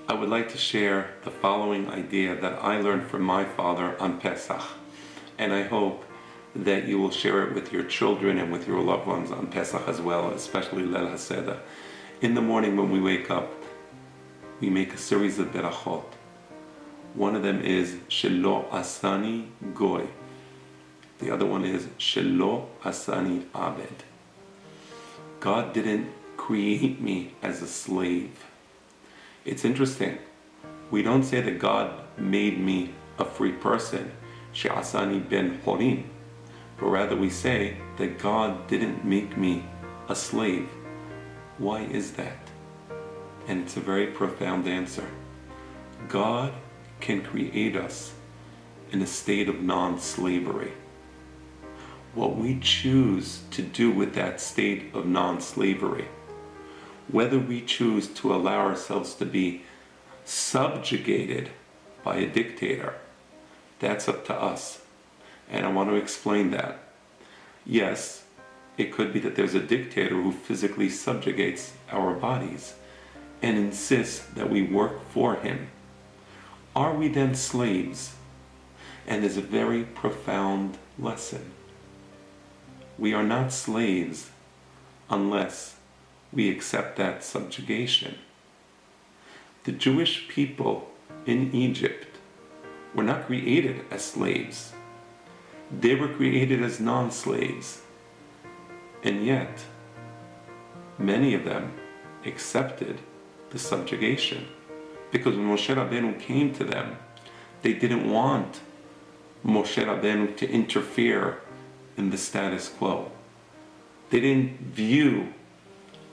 I would like to share the following idea that I learned from my father on Pesach, and I hope that you will share it with your children and with your loved ones on Pesach as well, especially Leil HaSeder. In the morning when we wake up, we make a series of berachot. One of them is Shelo Asani Goy. The other one is Shelo Asani Abed. God didn't create me as a slave. It's interesting. We don't say that God made me a free person, She'asani ben Horim, but rather we say that God didn't make me a slave. Why is that? And it's a very profound answer. God can create us in a state of non-slavery. What we choose to do with that state of non-slavery, whether we choose to allow ourselves to be subjugated by a dictator, that's up to us. And I want to explain that. Yes, it could be that there's a dictator who physically subjugates our bodies and insists that we work for him. Are we then slaves? And there's a very profound lesson. We are not slaves unless we accept that subjugation. The Jewish people in Egypt were not created as slaves. They were created as non-slaves. And yet, many of them accepted the subjugation. Because when Moshe Rabbeinu came to them, they didn't want Moshe Rabbeinu to interfere in the status quo. They didn't view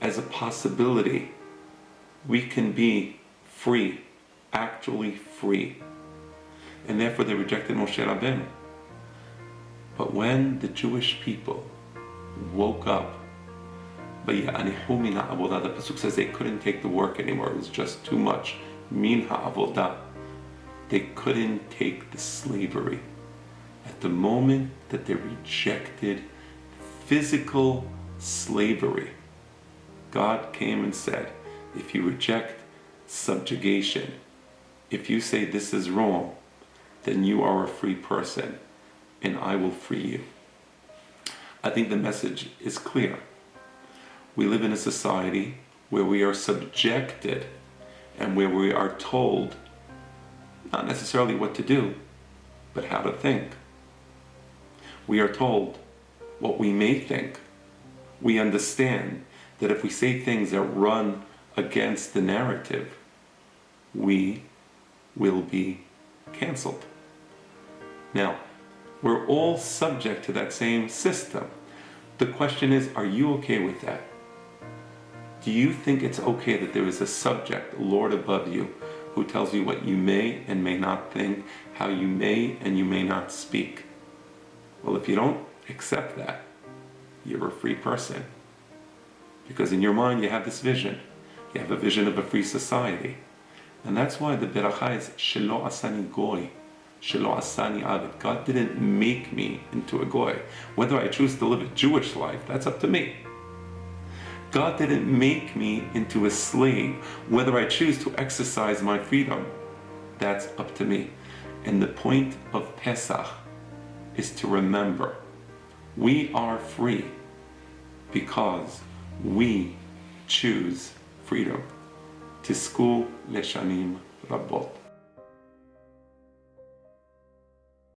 as a possibility we can be free, actually free. And therefore they rejected Moshe Rabbeinu. But when the Jewish people woke up, the Pasuk says they couldn't take the work anymore, it was just too much. Min ha'avodah. They couldn't take the slavery. At the moment that they rejected physical slavery, God came and said, if you reject subjugation, if you say this is wrong, then you are a free person and I will free you. I think the message is clear. We live in a society where we are subjected and where we are told not necessarily what to do, but how to think. We are told what we may think. We understand that if we say things that run against the narrative, we will be canceled. Now, we're all subject to that same system. The question is, are you okay with that? Do you think it's okay that there is a subject, a Lord above you, who tells you what you may and may not think, how you may and you may not speak? Well, if you don't accept that, you're a free person. Because in your mind you have this vision. You have a vision of a free society. And that's why the beracha is Shelo Asani Goy, Shelo Asani Abed. God didn't make me into a goy. Whether I choose to live a Jewish life, that's up to me. God didn't make me into a slave. Whether I choose to exercise my freedom, that's up to me. And the point of Pesach is to remember we are free because we choose freedom. Tisku leshanim rabot.